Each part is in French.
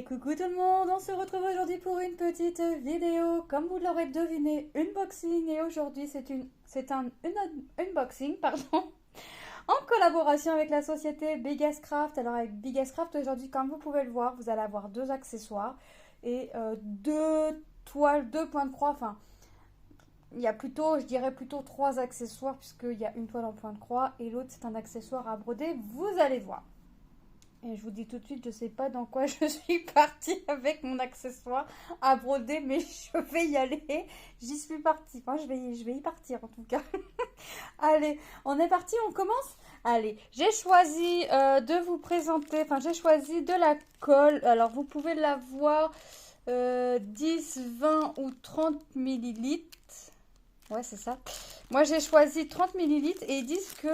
Coucou tout le monde, on se retrouve aujourd'hui pour une petite vidéo, comme vous l'aurez deviné, unboxing, et aujourd'hui c'est un unboxing, pardon, en collaboration avec la société Biggest Craft. Alors avec Biggest Craft aujourd'hui, comme vous pouvez le voir, vous allez avoir deux accessoires et deux toiles, deux points de croix, enfin il y a plutôt, je dirais plutôt trois accessoires puisqu'il y a une toile en point de croix et l'autre c'est un accessoire à broder, vous allez voir. Et je vous dis tout de suite, je ne sais pas dans quoi je suis partie avec mon accessoire à broder, mais je vais y aller. J'y suis partie. Enfin, je vais y partir en tout cas. Allez, on est parti, on commence. Allez, j'ai choisi de vous présenter, enfin j'ai choisi de la colle. Alors vous pouvez l'avoir 10, 20 ou 30 millilitres. Ouais, c'est ça. Moi j'ai choisi 30 millilitres et ils disent que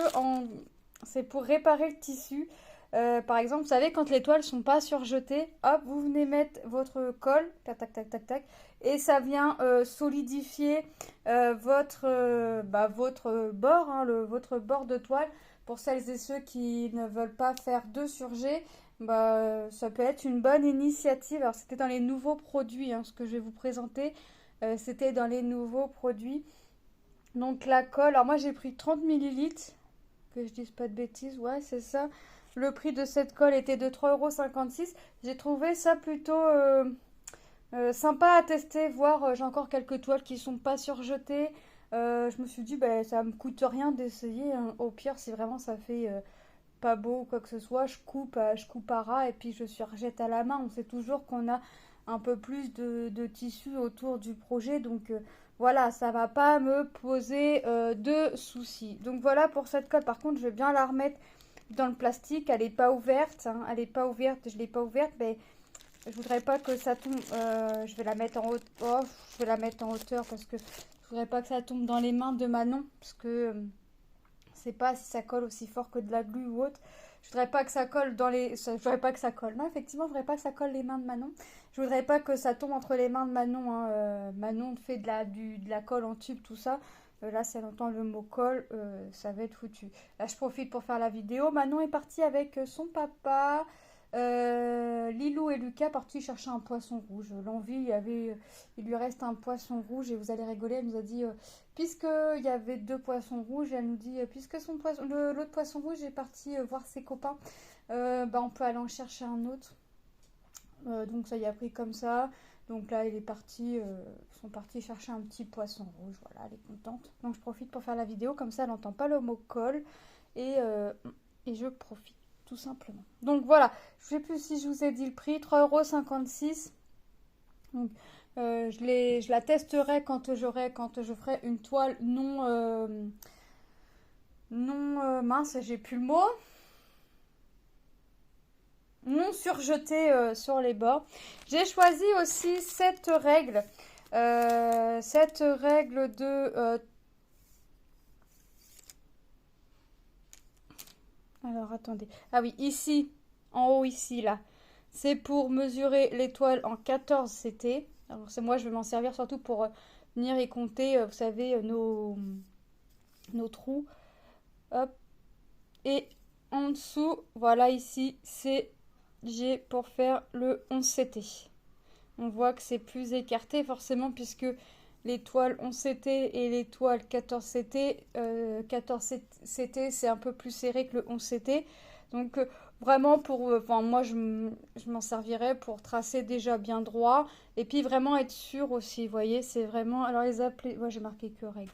c'est pour réparer le tissu. Par exemple, vous savez, quand les toiles sont pas surjetées, hop, vous venez mettre votre colle, tac, tac, tac, tac, tac, et ça vient solidifier votre bord, hein, votre bord de toile. Pour celles et ceux qui ne veulent pas faire de surjet, ça peut être une bonne initiative. Alors, c'était dans les nouveaux produits, hein, ce que je vais vous présenter, c'était dans les nouveaux produits. Donc, la colle, alors moi j'ai pris 30 millilitres, que je dise pas de bêtises, ouais, c'est ça. Le prix de cette colle était de 3,56 €. J'ai trouvé ça plutôt sympa à tester, voir j'ai encore quelques toiles qui sont pas surjetées. Je me suis dit, ça me coûte rien d'essayer, hein. Au pire, si vraiment ça fait pas beau ou quoi que ce soit, je coupe à ras et puis je surjette à la main. On sait toujours qu'on a un peu plus de tissu autour du projet, donc voilà, ça va pas me poser de soucis. Donc voilà pour cette colle. Par contre, je vais bien la remettre dans le plastique. Elle n'est pas ouverte, hein. Elle n'est pas ouverte, je l'ai pas ouverte, mais je voudrais pas que ça tombe. Je vais la mettre en hauteur. Oh, je vais la mettre en hauteur parce que je voudrais pas que ça tombe dans les mains de Manon, parce que je sais pas si ça colle aussi fort que de la glu ou autre. Je voudrais pas que ça colle dans les. Je voudrais pas que ça colle. Non, effectivement, je voudrais pas que ça colle les mains de Manon. Je voudrais pas que ça tombe entre les mains de Manon, hein. Manon fait de la colle en tube, tout ça. Là, si elle entend le mot colle, ça va être foutu. Là, je profite pour faire la vidéo. Manon est partie avec son papa. Lilou et Lucas partis chercher un poisson rouge. L'envie, il lui reste un poisson rouge et vous allez rigoler. Elle nous a dit, puisqu'il y avait deux poissons rouges, elle nous dit, puisque l'autre poisson rouge est parti voir ses copains, on peut aller en chercher un autre. Donc ça y a pris comme ça. Donc là, ils sont partis chercher un petit poisson rouge. Voilà, elle est contente. Donc je profite pour faire la vidéo. Comme ça, elle n'entend pas le mot colle. Et je profite, tout simplement. Donc voilà, je ne sais plus si je vous ai dit le prix. 3,56 €. Donc je la testerai quand je ferai une toile mince, j'ai plus le mot. Non surjeté sur les bords. J'ai choisi aussi cette règle. Cette règle de... alors, attendez. Ah oui, ici, en haut, ici, là. C'est pour mesurer l'étoile en 14 CT. Alors, moi, je vais m'en servir surtout pour venir et compter, vous savez, nos trous. Hop. Et en dessous, voilà, ici, c'est... J'ai pour faire le 11 CT. On voit que c'est plus écarté forcément puisque les toiles 11 CT et les toiles 14 CT, 14 CT c'est un peu plus serré que le 11 CT. Donc vraiment moi je m'en servirais pour tracer déjà bien droit et puis vraiment être sûr aussi, vous voyez, c'est vraiment... Alors les appeler, moi j'ai marqué que règle.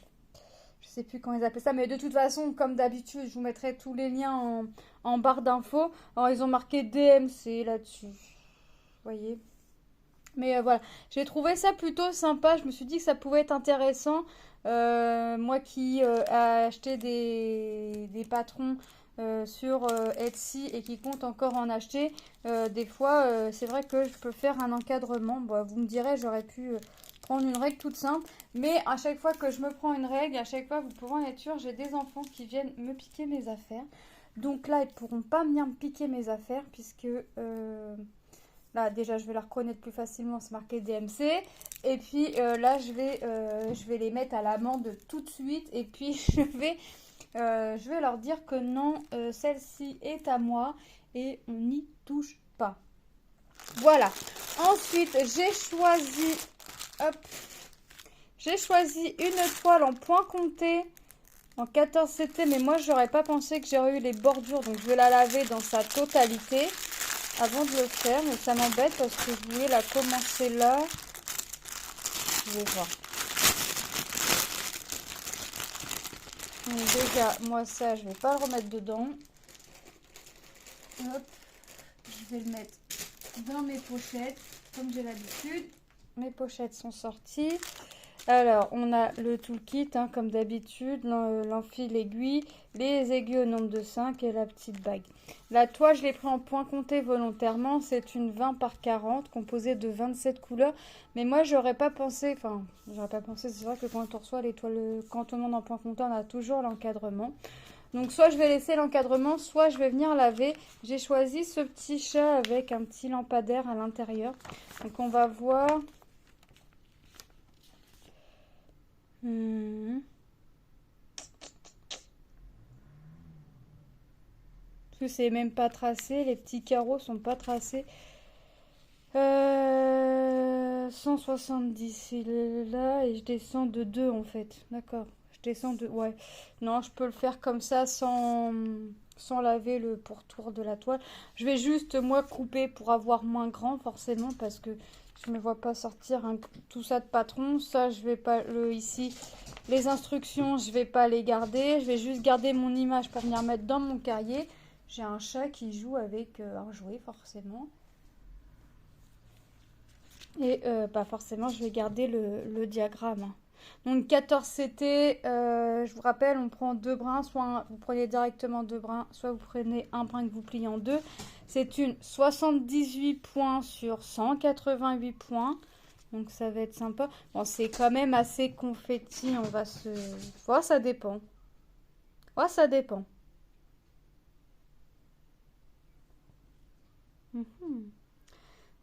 Je sais plus comment ils appellent ça, mais de toute façon, comme d'habitude, je vous mettrai tous les liens en barre d'infos. Alors, ils ont marqué DMC là-dessus. Vous voyez. Mais voilà, j'ai trouvé ça plutôt sympa. Je me suis dit que ça pouvait être intéressant. Moi qui a acheté des patrons sur Etsy et qui compte encore en acheter, des fois, c'est vrai que je peux faire un encadrement. Bon, vous me direz, j'aurais pu prendre une règle toute simple. Mais à chaque fois que je me prends une règle, à chaque fois, vous pouvez en être sûr, j'ai des enfants qui viennent me piquer mes affaires. Donc là, ils ne pourront pas venir me piquer mes affaires puisque... là, déjà, je vais la reconnaître plus facilement, c'est marqué DMC. Et puis là, je vais les mettre à l'amende tout de suite. Et puis, je vais leur dire que non, celle-ci est à moi et on n'y touche pas. Voilà. Ensuite, hop, j'ai choisi une toile en point compté en 14 CT, mais moi j'aurais pas pensé que j'aurais eu les bordures, donc je vais la laver dans sa totalité avant de le faire, mais ça m'embête parce que je voulais la commencer là. Je vais voir. Donc déjà, moi ça, je vais pas le remettre dedans. Hop, je vais le mettre dans mes pochettes, comme j'ai l'habitude. Mes pochettes sont sorties. Alors, on a le toolkit, hein, comme d'habitude, l'enfil aiguille, les aiguilles au nombre de 5 et la petite bague. La toile, je l'ai pris en point compté volontairement. C'est une 20 par 40, composée de 27 couleurs. Mais moi, j'aurais pas pensé, c'est vrai que quand on reçoit les toiles, quand on demande en point compté, on a toujours l'encadrement. Donc, soit je vais laisser l'encadrement, soit je vais venir laver. J'ai choisi ce petit chat avec un petit lampadaire à l'intérieur. Donc, on va voir... Parce que c'est même pas tracé, les petits carreaux sont pas tracés. 170, il est là et je descends de 2 en fait. D'accord, je descends de... Ouais, non, je peux le faire comme ça sans laver le pourtour de la toile. Je vais juste, moi, couper pour avoir moins grand forcément parce que je me vois pas sortir tout ça de patron. Ça, je vais pas... ici, les instructions, je vais pas les garder. Je vais juste garder mon image pour venir mettre dans mon cahier. J'ai un chat qui joue avec un jouet forcément. Et pas forcément, je vais garder le diagramme. Donc 14 CT, je vous rappelle, on prend 2 brins, soit vous prenez directement 2 brins, soit vous prenez un brin que vous pliez en 2. C'est une 78 points sur 188 points. Donc ça va être sympa. Bon, c'est quand même assez confetti, on va se... Oh, ça dépend. Oh, ça dépend.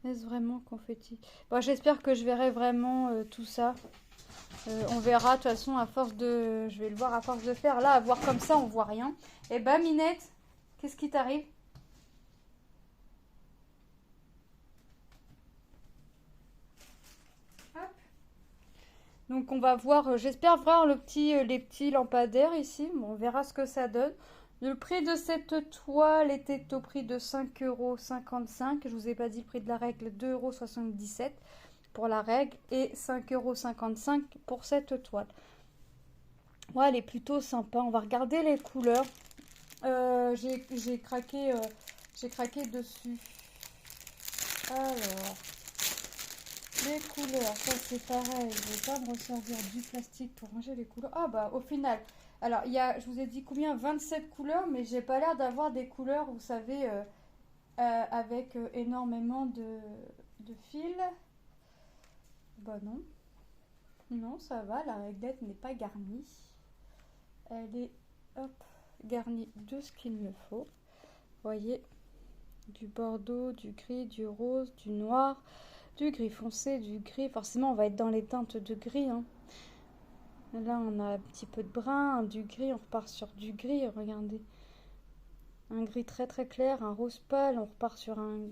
Est-ce vraiment confetti? Bon, j'espère que je verrai vraiment tout ça. On verra de toute façon à force de... Je vais le voir à force de faire. Là, à voir comme ça, on voit rien. Et bah, Minette, qu'est-ce qui t'arrive? Hop. Donc, on va voir... J'espère voir les petits lampadaires ici. Bon, on verra ce que ça donne. Le prix de cette toile était au prix de 5,55 €. Je vous ai pas dit le prix de la règle, 2,77 € pour la règle et 5,55 € pour cette toile. Ouais, elle est plutôt sympa. On va regarder les couleurs. J'ai craqué dessus. Alors, les couleurs, ça c'est pareil. Je vais pas me resservir du plastique pour ranger les couleurs. Ah bah au final, alors je vous ai dit combien? 27 couleurs, mais j'ai pas l'air d'avoir des couleurs, vous savez, avec énormément de fils. Bah non. Non, ça va, la réglette n'est pas garnie. Elle est, hop, garnie de ce qu'il me faut. Vous voyez, du bordeaux, du gris, du rose, du noir, du gris foncé, du gris. Forcément, on va être dans les teintes de gris, hein. Là, on a un petit peu de brun, du gris, on repart sur du gris, regardez. Un gris très très clair, un rose pâle, on repart sur un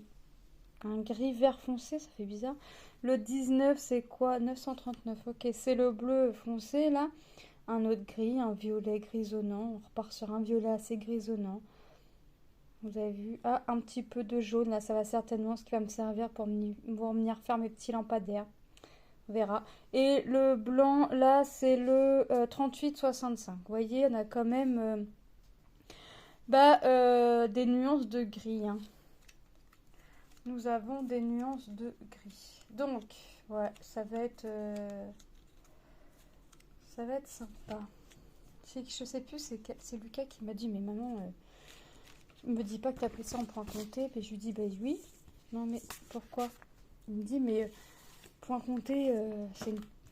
gris vert foncé, ça fait bizarre. Le 19, c'est quoi? 939, ok, c'est le bleu foncé, là. Un autre gris, un violet grisonnant, on repart sur un violet assez grisonnant. Vous avez vu? Ah, un petit peu de jaune, là, ça va certainement ce qui va me servir pour venir faire mes petits lampadaires. On verra. Et le blanc, là, c'est le 38,65. Vous voyez, on a quand même des nuances de gris, hein. Nous avons des nuances de gris. Donc, ouais, ça va être sympa. Je sais plus, c'est Lucas qui m'a dit, mais maman, me dis pas que t'as pris ça en point compté. Puis je lui dis, bah oui. Non, mais pourquoi? Il me dit, mais point compté,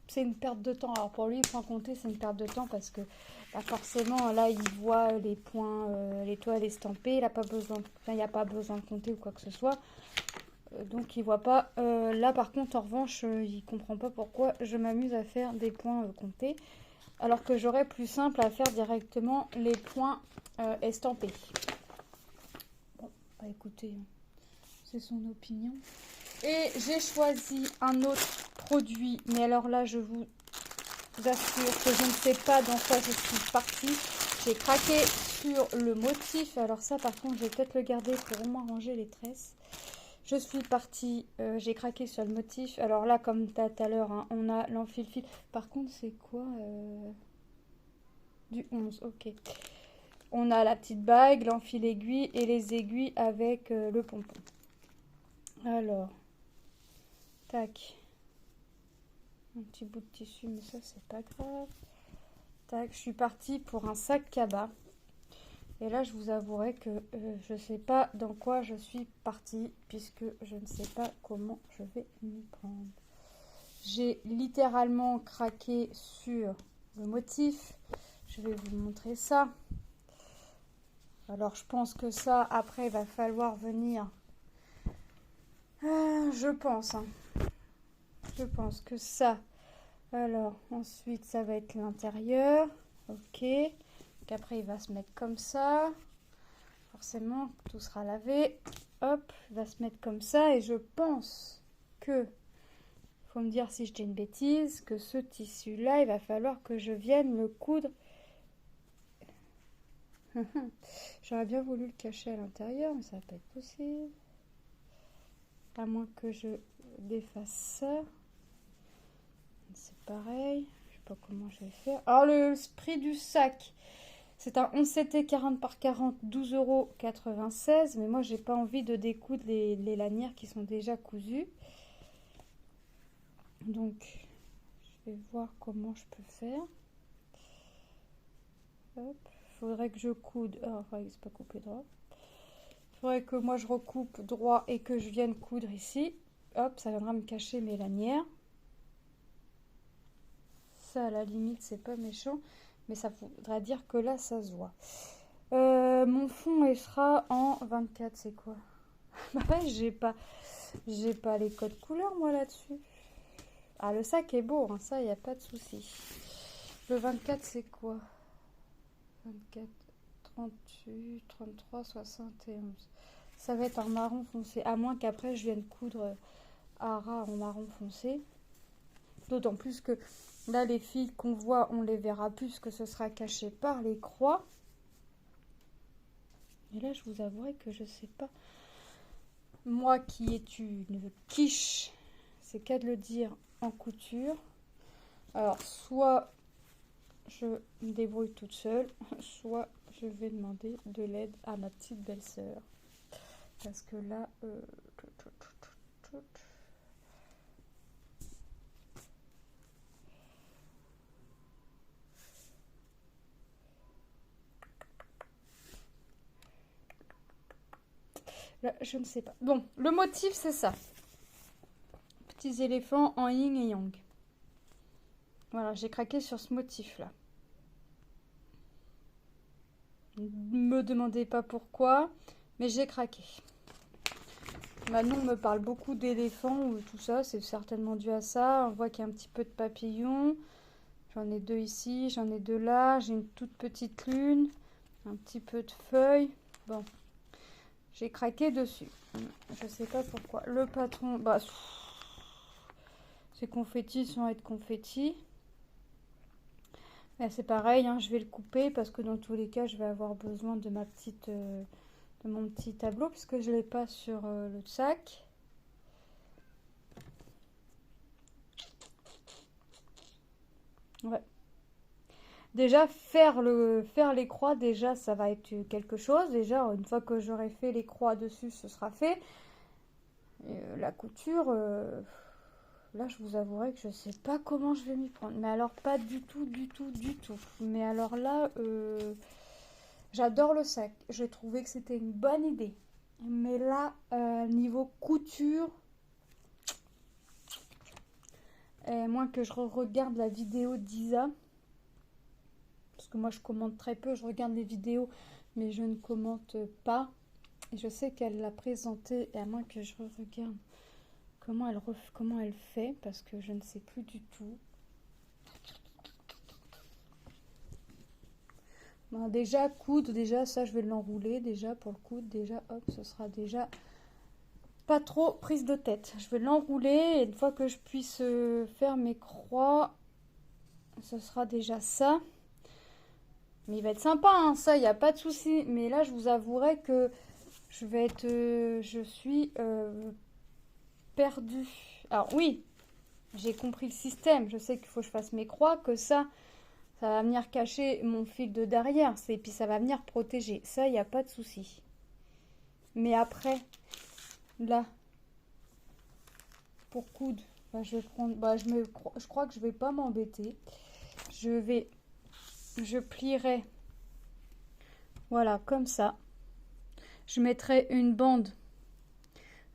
c'est une perte de temps. Alors pour lui, point compté, c'est une perte de temps parce que forcément, là, il voit les points, les toiles estampées. Il n'y a pas besoin de compter ou quoi que ce soit. Donc il voit pas. Là, par contre, en revanche, il comprend pas pourquoi je m'amuse à faire des points comptés. Alors que j'aurais plus simple à faire directement les points estampés. Bon, bah écoutez, c'est son opinion. Et j'ai choisi un autre produit. Mais alors là, je vous assure que je ne sais pas dans quoi je suis partie. J'ai craqué sur le motif. Alors ça, par contre, je vais peut-être le garder pour au moins ranger les tresses. Je suis partie, j'ai craqué sur le motif. Alors là, comme tout à l'heure, hein, on a l'enfil-fil. Par contre, c'est quoi du 11, ok. On a la petite bague, l'enfil-aiguille et les aiguilles avec le pompon. Alors, tac. Un petit bout de tissu, mais ça, c'est pas grave. Tac, je suis partie pour un sac cabas. Et là, je vous avouerai que je ne sais pas dans quoi je suis partie, puisque je ne sais pas comment je vais m'y prendre. J'ai littéralement craqué sur le motif. Je vais vous montrer ça. Alors, je pense que ça, après, il va falloir venir... je pense, hein. Je pense que ça... Alors, ensuite, ça va être l'intérieur. Ok. Après, il va se mettre comme ça. Forcément, tout sera lavé. Hop, il va se mettre comme ça. Et je pense que, faut me dire si je dis une bêtise, que ce tissu-là, il va falloir que je vienne le coudre. J'aurais bien voulu le cacher à l'intérieur, mais ça va pas être possible. À moins que je défasse ça. C'est pareil. Je sais pas comment je vais faire. Alors, le prix du sac. C'est un 11 40 par 40, 12,96 €. Mais moi, j'ai pas envie de découdre les lanières qui sont déjà cousues. Donc, je vais voir comment je peux faire. Hop. Il faudrait que je coude. Oh, c'est pas coupé droit. Il faudrait que moi, je recoupe droit et que je vienne coudre ici. Hop, ça viendra me cacher mes lanières. Ça, à la limite, c'est pas méchant. Mais ça voudra dire que là, ça se voit. Mon fond, il sera en 24, c'est quoi? Bah ouais, j'ai pas les codes couleurs, moi, là-dessus. Ah, le sac est beau, hein, ça, il n'y a pas de souci. Le 24, c'est quoi? 24, 38, 33, 71. Ça va être en marron foncé, à moins qu'après, je vienne coudre à ras en marron foncé. D'autant plus que là, les fils qu'on voit, on les verra plus, que ce sera caché par les croix. Et là, je vous avouerai que je sais pas. Moi qui est une quiche, c'est qu'à de le dire en couture. Alors, soit je me débrouille toute seule, soit je vais demander de l'aide à ma petite belle-sœur. Parce que là... Là, je ne sais pas. Bon, le motif, c'est ça. Petits éléphants en yin et yang. Voilà, j'ai craqué sur ce motif-là. Ne me demandez pas pourquoi, mais j'ai craqué. Manon me parle beaucoup d'éléphants ou tout ça, c'est certainement dû à ça. On voit qu'il y a un petit peu de papillons. J'en ai 2 ici, j'en ai 2 là. J'ai une toute petite lune, un petit peu de feuilles. Bon, j'ai craqué dessus. Je sais pas pourquoi. Le patron, bah, c'est confetti sans être confetti. C'est pareil, hein, je vais le couper parce que dans tous les cas, je vais avoir besoin de ma petite, de mon petit tableau puisque je l'ai pas sur le sac. Ouais. Déjà faire les croix, déjà ça va être quelque chose. Déjà une fois que j'aurai fait les croix dessus, ce sera fait. Et, la couture, là je vous avouerai que je sais pas comment je vais m'y prendre. Mais alors pas du tout, du tout, du tout. Mais alors là, j'adore le sac. J'ai trouvé que c'était une bonne idée. Mais là, niveau couture, moins que je regarde la vidéo d'Isa, parce que moi je commente très peu, je regarde les vidéos, mais je ne commente pas. Et je sais qu'elle l'a présenté, et à moins que je regarde comment elle fait, parce que je ne sais plus du tout. Bon, déjà, coudre, déjà, ça je vais l'enrouler, déjà pour le coudre, déjà, hop, ce sera déjà pas trop prise de tête. Je vais l'enrouler et une fois que je puisse faire mes croix, ce sera déjà ça. Mais il va être sympa, hein, ça, il n'y a pas de souci. Mais là, je vous avouerai que je suis perdue. Alors oui, j'ai compris le système. Je sais qu'il faut que je fasse mes croix, que ça va venir cacher mon fil de derrière. Et puis ça va venir protéger. Ça, il n'y a pas de souci. Mais après, là, pour coudre, bah, je vais prendre. Bah, je crois que je vais pas m'embêter. Je plierai. Voilà, comme ça. Je mettrai une bande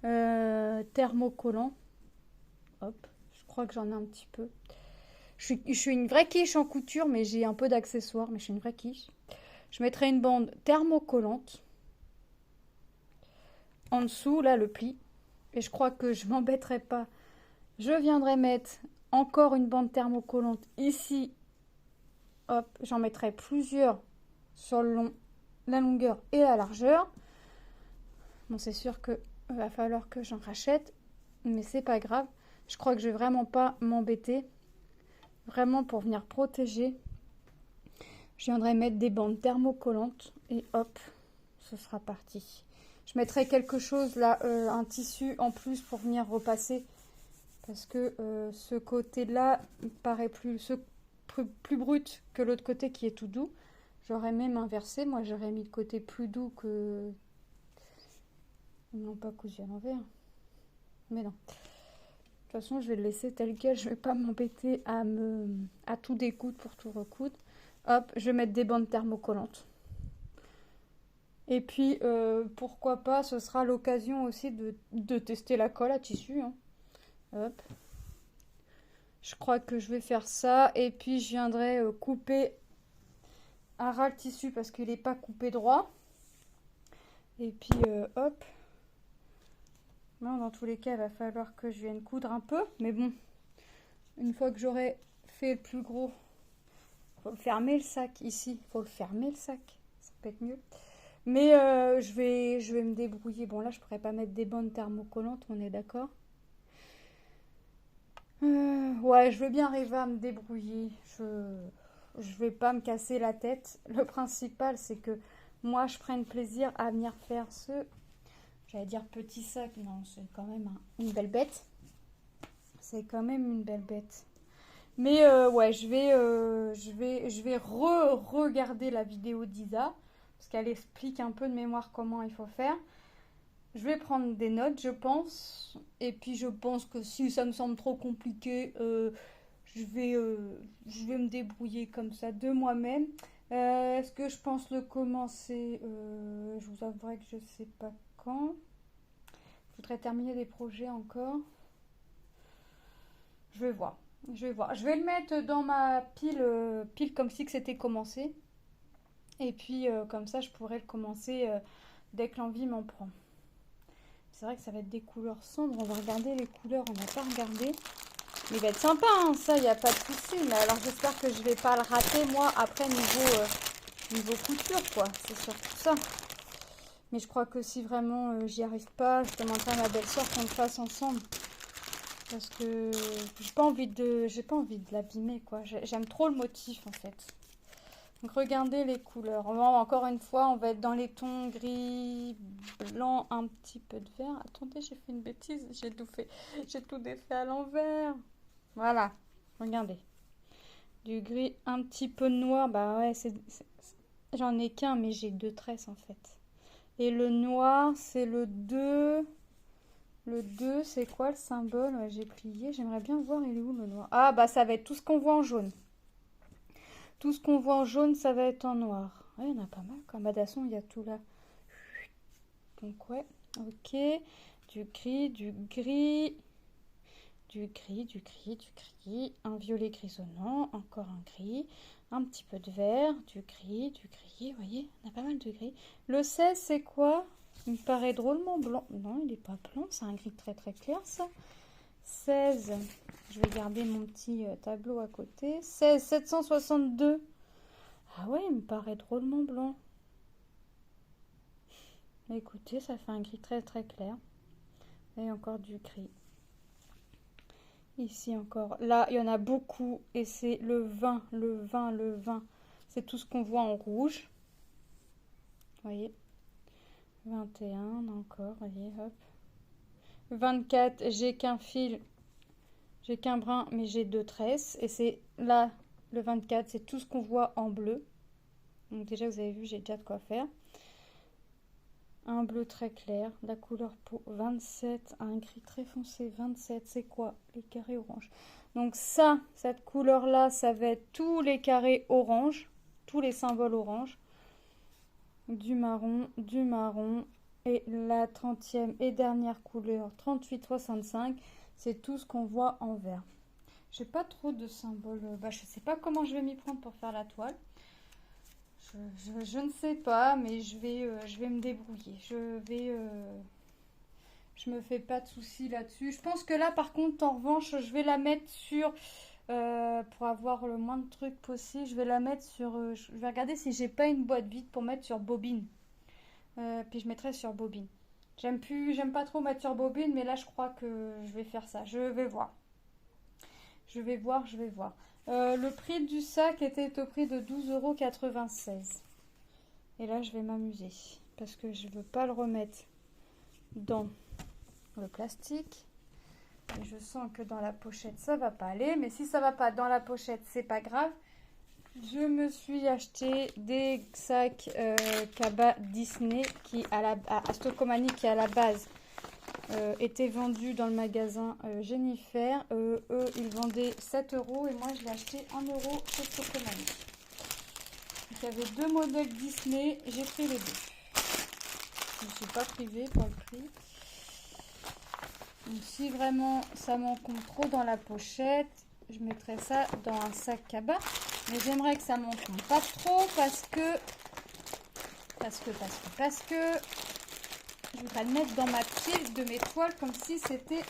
thermocollant. Hop, je crois que j'en ai un petit peu. Je suis une vraie quiche en couture, mais j'ai un peu d'accessoires, mais je suis une vraie quiche. Je mettrai une bande thermocollante. En dessous, là, le pli. Et je crois que je m'embêterai pas. Je viendrai mettre encore une bande thermocollante ici. Hop, j'en mettrai plusieurs sur le long, la longueur et la largeur. Bon, c'est sûr que va falloir que j'en rachète, mais c'est pas grave. Je crois que je vais vraiment pas m'embêter. Vraiment pour venir protéger. Je viendrai mettre des bandes thermocollantes et hop, ce sera parti. Je mettrai quelque chose là, un tissu en plus pour venir repasser. Parce que ce côté-là il paraît plus brut que l'autre côté qui est tout doux. J'aurais même inversé. Moi, j'aurais mis le côté plus doux que... Non, pas cousu à l'envers. Mais non. De toute façon, je vais le laisser tel quel. Je ne vais pas m'embêter à tout découdre pour tout recoudre. Hop, je vais mettre des bandes thermocollantes. Et puis, pourquoi pas, ce sera l'occasion aussi de tester la colle à tissu. Hein. Hop. Je crois que je vais faire ça. Et puis, je viendrai couper un ras le tissu parce qu'il n'est pas coupé droit. Et puis, hop. Non, dans tous les cas, il va falloir que je vienne coudre un peu. Mais bon, une fois que j'aurai fait le plus gros, il faut fermer le sac ici. Il faut le fermer le sac. Ça peut être mieux. Mais je vais me débrouiller. Bon, là, je pourrais pas mettre des bandes thermocollantes, on est d'accord. Ouais, je veux bien arriver à me débrouiller. Je vais pas me casser la tête. Le principal, c'est que moi, je prenne plaisir à venir faire j'allais dire petit sac. Non, c'est quand même une belle bête. C'est quand même une belle bête. Mais ouais, je vais regarder la vidéo d'Isa. Parce qu'elle explique un peu de mémoire comment il faut faire. Je vais prendre des notes, je pense. Et puis je pense que si ça me semble trop compliqué, je vais me débrouiller comme ça de moi-même. Est-ce que je pense le commencer je vous avouerai que je sais pas quand. Je voudrais terminer des projets encore. Je vais voir. Je vais voir. Je vais le mettre dans ma pile comme si que c'était commencé. Et puis comme ça, je pourrais le commencer dès que l'envie m'en prend. C'est vrai que ça va être des couleurs sombres. On va regarder les couleurs. On n'a pas regardé. Mais il va être sympa, hein, ça, il n'y a pas de souci. Mais alors, j'espère que je vais pas le rater, moi, après, niveau couture, quoi. C'est surtout ça. Mais je crois que si vraiment j'y arrive pas, je demanderai à ma belle-sœur qu'on le fasse ensemble. Parce que j'ai pas envie de l'abîmer, quoi. J'aime trop le motif, en fait. Donc regardez les couleurs. Encore une fois, on va être dans les tons gris, blanc, un petit peu de vert. Attendez, j'ai fait une bêtise. J'ai tout défait à l'envers. Voilà, regardez. Du gris, un petit peu de noir. Bah ouais, j'en ai qu'un, mais j'ai 2 tresses en fait. Et le noir, c'est le 2. Le 2, c'est quoi le symbole? Ouais, j'ai plié. J'aimerais bien voir, il est où le noir? Ah, bah ça va être tout ce qu'on voit en jaune. Tout ce qu'on voit en jaune, ça va être en noir. Ouais, il y en a pas mal. Comme Adasson, il y a tout là. Donc ouais, ok. Du gris, du gris. Du gris, du gris, du gris. Un violet grisonnant. Encore un gris. Un petit peu de vert. Du gris, du gris. Vous voyez, on a pas mal de gris. Le 16, c'est quoi? Il me paraît drôlement blanc. Non, il n'est pas blanc. C'est un gris très très clair, ça. 16. Je vais garder mon petit tableau à côté. 16, 762. Ah ouais, il me paraît drôlement blanc. Écoutez, ça fait un gris très très clair. Et encore du gris. Ici encore. Là, il y en a beaucoup. Et c'est le 20, le 20, le 20. C'est tout ce qu'on voit en rouge. Vous voyez. 21 encore. Voyez, hop. 24, j'ai qu'un fil. J'ai qu'un brin, mais j'ai 2 tresses. Et c'est là, le 24, c'est tout ce qu'on voit en bleu. Donc déjà, vous avez vu, j'ai déjà de quoi faire. Un bleu très clair, la couleur peau 27, un gris très foncé 27, c'est quoi? Les carrés orange. Donc ça, cette couleur-là, ça va être tous les carrés orange, tous les symboles orange. Du marron, et la 30e et dernière couleur, 38,65, c'est tout ce qu'on voit en vert. J'ai pas trop de symboles, je sais pas comment je vais m'y prendre pour faire la toile. Je ne sais pas, mais je vais me débrouiller. Je me fais pas de soucis là-dessus. Je pense que là, par contre, en revanche, je vais la mettre sur, pour avoir le moins de trucs possible, je vais la mettre sur, je vais regarder si j'ai pas une boîte vide pour mettre sur bobine. Puis je mettrai sur bobine. J'aime pas trop mettre sur bobine, mais là, je crois que je vais faire ça. Je vais voir. Je vais voir. Le prix du sac était au prix de 12,96 €. Et là, je vais m'amuser. Parce que je ne veux pas le remettre dans le plastique. Et je sens que dans la pochette, ça va pas aller. Mais si ça va pas dans la pochette, c'est pas grave. Je me suis acheté des sacs Kaba Disney qui, à Stocomanie, qui à la base était vendu dans le magasin Jennifer. Eux, ils vendaient 7 € et moi, je l'ai acheté 1 € chez Stocomanie. Donc, il y avait 2 modèles Disney, j'ai pris les 2. Je ne suis pas privée par le prix. Donc, si vraiment ça m'encombre trop dans la pochette, je mettrai ça dans un sac Kaba. Mais j'aimerais que ça m'encombre pas trop parce que je voudrais le mettre dans ma pile de mes toiles comme si c'était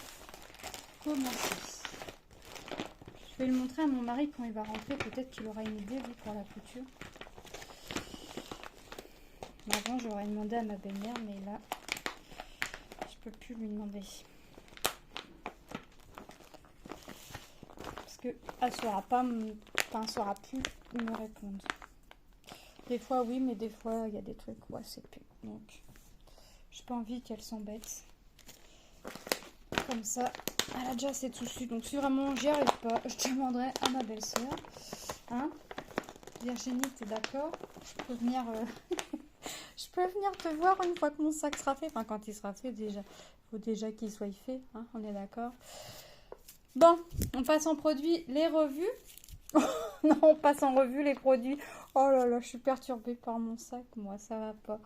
commencé. Je vais le montrer à mon mari quand il va rentrer. Peut-être qu'il aura une idée, lui, pour la couture. Avant, j'aurais demandé à ma belle-mère, mais là, je peux plus lui demander. Parce qu'elle saura pas, saura plus me répondre. Des fois, oui, mais des fois, il y a des trucs où elle sait plus. Donc, j'ai pas envie qu'elle s'embête. Comme ça, elle a déjà ses soucis. Donc, si vraiment j'y arrive pas, je demanderai à ma belle-sœur. Hein, Virginie, t'es d'accord? Je peux venir... je peux venir te voir une fois que mon sac sera fait. Enfin, quand il sera fait, déjà. Il faut déjà qu'il soit fait. Hein, on est d'accord? Bon, on passe en produit les revues. Non, on passe en revue les produits. Oh là là, je suis perturbée par mon sac. Moi, ça va pas.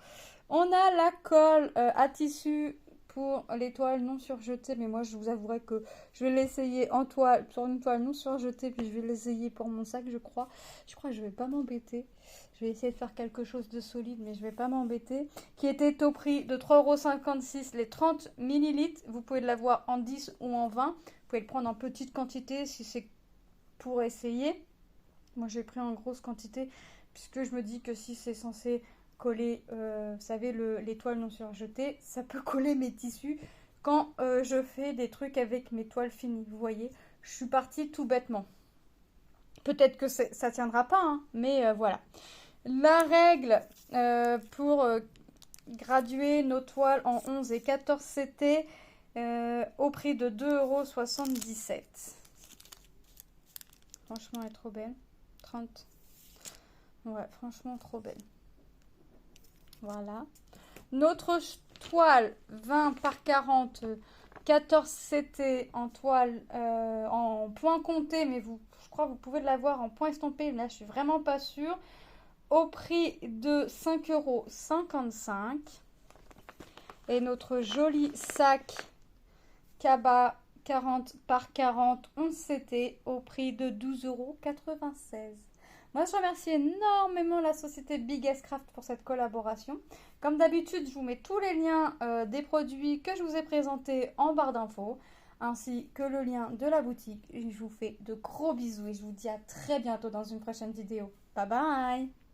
On a la colle à tissu pour les toiles non surjetées. Mais moi, je vous avouerai que je vais l'essayer en toile, sur une toile non surjetée. Puis je vais l'essayer pour mon sac, je crois. Je crois que je vais pas m'embêter. Je vais essayer de faire quelque chose de solide, mais je vais pas m'embêter. Qui était au prix de 3,56 € les 30 ml. Vous pouvez l'avoir en 10 ou en 20. Vous pouvez le prendre en petite quantité si c'est pour essayer. Moi, j'ai pris en grosse quantité puisque je me dis que si c'est censé coller, vous savez, les toiles non surjetées, ça peut coller mes tissus quand je fais des trucs avec mes toiles finies. Vous voyez, je suis partie tout bêtement. Peut-être que ça tiendra pas, hein, mais voilà. La règle pour graduer nos toiles en 11 et 14 CT au prix de 2,77 €. Franchement, elle est trop belle. 30. Ouais, franchement, trop belle. Voilà. Notre toile 20 par 40, 14 CT en toile, en point compté, mais je crois que vous pouvez l'avoir en point estampé. Là, je suis vraiment pas sûre. Au prix de 5,55 €. Et notre joli sac Kaba 40 par 40 11 CT au prix de 12,96 €. Moi, je remercie énormément la société Big S Craft pour cette collaboration. Comme d'habitude, je vous mets tous les liens des produits que je vous ai présentés en barre d'infos, ainsi que le lien de la boutique. Je vous fais de gros bisous et je vous dis à très bientôt dans une prochaine vidéo. Bye bye!